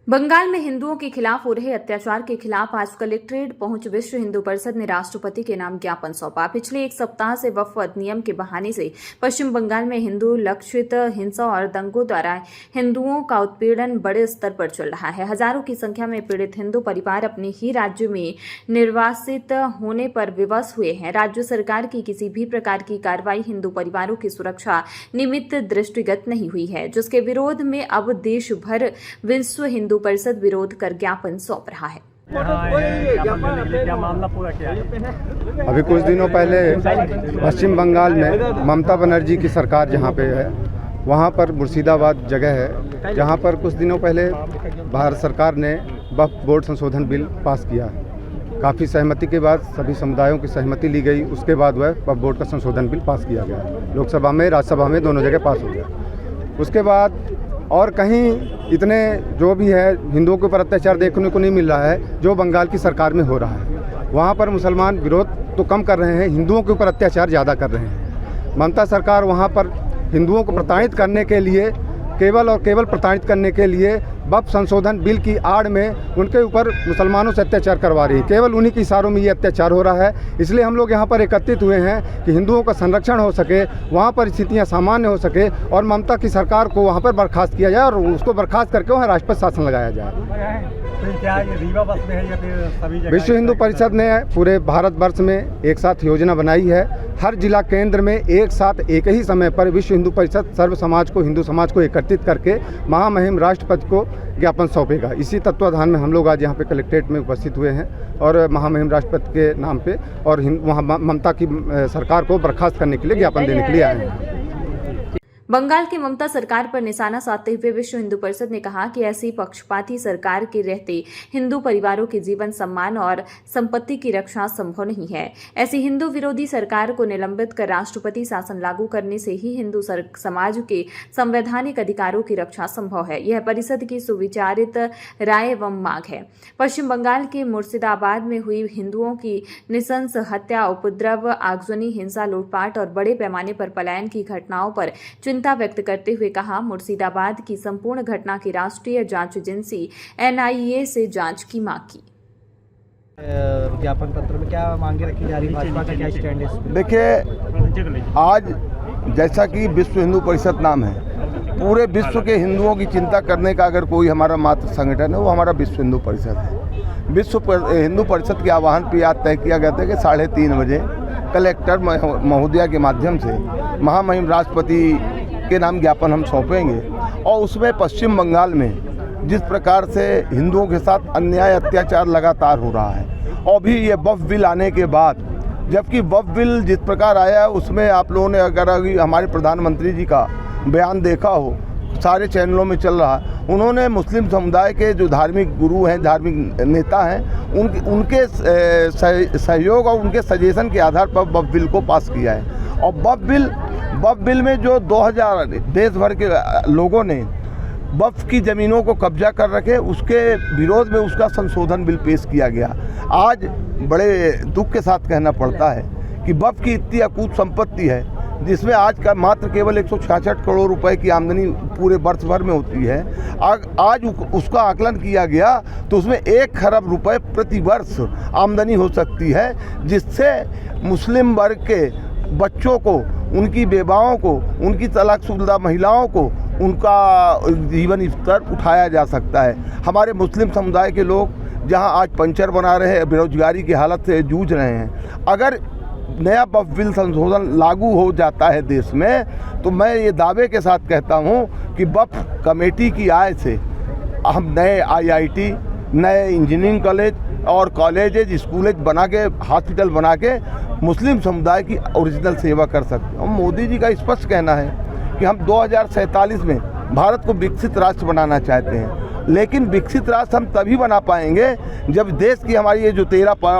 बंगाल में हिंदुओं के खिलाफ हो रहे अत्याचार के खिलाफ आज कलेक्ट्रेट पहुंच विश्व हिंदू परिषद ने राष्ट्रपति के नाम ज्ञापन सौंपा। पिछले एक सप्ताह से वक्फ अधिनियम के बहाने से पश्चिम बंगाल में हिंदू लक्षित हिंसा और दंगों द्वारा हिंदुओं का उत्पीड़न बड़े स्तर पर चल रहा है। हजारों की संख्या में पीड़ित हिंदू परिवार अपने ही राज्य में निर्वासित होने पर विवश हुए हैं। राज्य सरकार की किसी भी प्रकार की कार्रवाई हिंदू परिवारों की सुरक्षा निमित्त दृष्टिगत नहीं हुई है, जिसके विरोध में अब देश भर विश्व हिंदू परिषद विरोध कर ज्ञापन सौंप रहा है। अभी कुछ दिनों पहले पश्चिम बंगाल में ममता बनर्जी की सरकार जहाँ पे है, वहाँ पर मुर्शिदाबाद जगह है जहाँ पर कुछ दिनों पहले भारत सरकार ने वक्फ बोर्ड संशोधन बिल पास किया। काफ़ी सहमति के बाद सभी समुदायों की सहमति ली गई। उसके बाद वह वक्फ बोर्ड का संशोधन बिल पास किया गया। लोकसभा में, राज्यसभा में दोनों जगह पास हो गया। उसके बाद और कहीं इतने जो भी है हिंदुओं के ऊपर अत्याचार देखने को नहीं मिल रहा है जो बंगाल की सरकार में हो रहा है। वहाँ पर मुसलमान विरोध तो कम कर रहे हैं, हिंदुओं के ऊपर अत्याचार ज़्यादा कर रहे हैं। ममता सरकार वहाँ पर हिंदुओं को प्रताड़ित करने के लिए, केवल और केवल प्रताड़ित करने के लिए वक्फ संशोधन बिल की आड़ में उनके ऊपर मुसलमानों से अत्याचार करवा रही है। केवल उन्हीं के इशारों में ये अत्याचार हो रहा है। इसलिए हम लोग यहाँ पर एकत्रित हुए हैं कि हिंदुओं का संरक्षण हो सके, वहाँ पर स्थितियाँ सामान्य हो सके और ममता की सरकार को वहाँ पर बर्खास्त किया जाए और उसको बर्खास्त करके वहाँ राष्ट्रपति शासन लगाया जाए। क्या ये रीवा बस में है या फिर सभी जगह? विश्व हिंदू परिषद ने पूरे भारतवर्ष में एक साथ योजना बनाई है। हर जिला केंद्र में एक साथ एक ही समय पर विश्व हिंदू परिषद सर्व समाज को, हिंदू समाज को एकत्रित करके महामहिम राष्ट्रपति को ज्ञापन सौंपेगा। इसी तत्वाधान में हम लोग आज यहाँ पे कलेक्ट्रेट में उपस्थित हुए हैं और महामहिम राष्ट्रपति के नाम पे और वहाँ ममता की सरकार को बर्खास्त करने के लिए ज्ञापन देने के लिए आए हैं। बंगाल की ममता सरकार पर निशाना साधते हुए विश्व हिंदू परिषद ने कहा कि ऐसी पक्षपाती सरकार के रहते हिंदू परिवारों के जीवन, सम्मान और संपत्ति की रक्षा संभव नहीं है। ऐसी हिंदू विरोधी सरकार को निलंबित कर राष्ट्रपति शासन लागू करने से ही हिंदू समाज के संवैधानिक अधिकारों की रक्षा संभव है। यह परिषद की सुविचारित राय एवं मांग है। पश्चिम बंगाल के मुर्शिदाबाद में हुई हिंदुओं की निशंस हत्या, उपद्रव, आगजनी, हिंसा, लूटपाट और बड़े पैमाने पर पलायन की घटनाओं पर चिंता व्यक्त करते हुए कहा, मुर्शिदाबाद की संपूर्ण घटना की राष्ट्रीय जांच एजेंसी NIA से जांच की मांग की। ज्ञापन पत्र में क्या मांगे रखी जा रही है, भाजपा का क्या स्टैंड है? देखिए, आज जैसा कि विश्व हिंदू परिषद नाम है, पूरे विश्व के हिंदुओं की चिंता करने का अगर कोई हमारा मात्र संगठन है वो हमारा विश्व हिंदू परिषद है। विश्व हिंदू परिषद के आह्वान पर आज तय किया गया था कि 3:30 बजे कलेक्टर महोदया के माध्यम से महामहिम राष्ट्रपति के नाम ज्ञापन हम सौंपेंगे और उसमें पश्चिम बंगाल में जिस प्रकार से हिंदुओं के साथ अन्याय, अत्याचार लगातार हो रहा है और भी ये वक्फ बिल आने के बाद, जबकि वक्फ बिल जिस प्रकार आया है उसमें आप लोगों ने अगर हमारे प्रधानमंत्री जी का बयान देखा हो, सारे चैनलों में चल रहा है, उन्होंने मुस्लिम समुदाय के जो धार्मिक गुरु हैं, धार्मिक नेता हैं, उनके सहयोग और उनके सजेशन के आधार पर वक्फ बिल को पास किया है। और वक्फ बिल में जो 2000 देश भर के लोगों ने वक्फ की ज़मीनों को कब्जा कर रखे, उसके विरोध में उसका संशोधन बिल पेश किया गया। आज बड़े दुख के साथ कहना पड़ता है कि वक्फ की इतनी अकूत संपत्ति है जिसमें आज का मात्र केवल 166 करोड़ रुपए की आमदनी पूरे वर्ष भर में होती है। आज उसका आकलन किया गया तो उसमें 1 खरब रुपए प्रति वर्ष आमदनी हो सकती है, जिससे मुस्लिम वर्ग के बच्चों को, उनकी बेवाओं को, उनकी तलाकशुदा महिलाओं को उनका जीवन स्तर उठाया जा सकता है। हमारे मुस्लिम समुदाय के लोग जहां आज पंचर बना रहे हैं, बेरोजगारी की हालत से जूझ रहे हैं, अगर नया वक्फ बिल संशोधन लागू हो जाता है देश में, तो मैं ये दावे के साथ कहता हूँ कि वक्फ कमेटी की आय से हम नए IIT, नए इंजीनियरिंग कॉलेज और कॉलेजेज, स्कूलेज बना के, हॉस्पिटल बना के मुस्लिम समुदाय की ओरिजिनल सेवा कर सकते हैं। मोदी जी का स्पष्ट कहना है कि हम 2047 में भारत को विकसित राष्ट्र बनाना चाहते हैं, लेकिन विकसित राष्ट्र हम तभी बना पाएंगे जब देश की हमारी ये जो 13%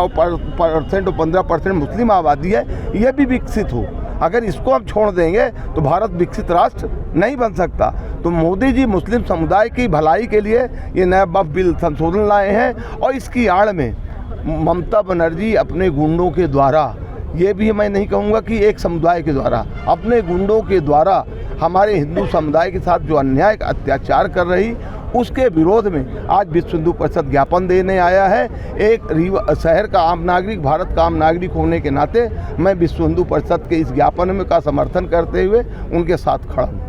और 15% मुस्लिम आबादी है, ये भी विकसित हो। अगर इसको हम छोड़ देंगे तो भारत विकसित राष्ट्र नहीं बन सकता। तो मोदी जी मुस्लिम समुदाय की भलाई के लिए ये नया वक्फ बिल संशोधन लाए हैं और इसकी आड़ में ममता बनर्जी अपने गुंडों के द्वारा, ये भी मैं नहीं कहूँगा कि एक समुदाय के द्वारा, अपने गुंडों के द्वारा हमारे हिंदू समुदाय के साथ जो अन्याय, अत्याचार कर रही, उसके विरोध में आज विश्व हिंदू परिषद ज्ञापन देने आया है। एक शहर का आम नागरिक, भारत का आम नागरिक होने के नाते मैं विश्व हिंदू परिषद के इस ज्ञापन में का समर्थन करते हुए उनके साथ खड़ा हूँ।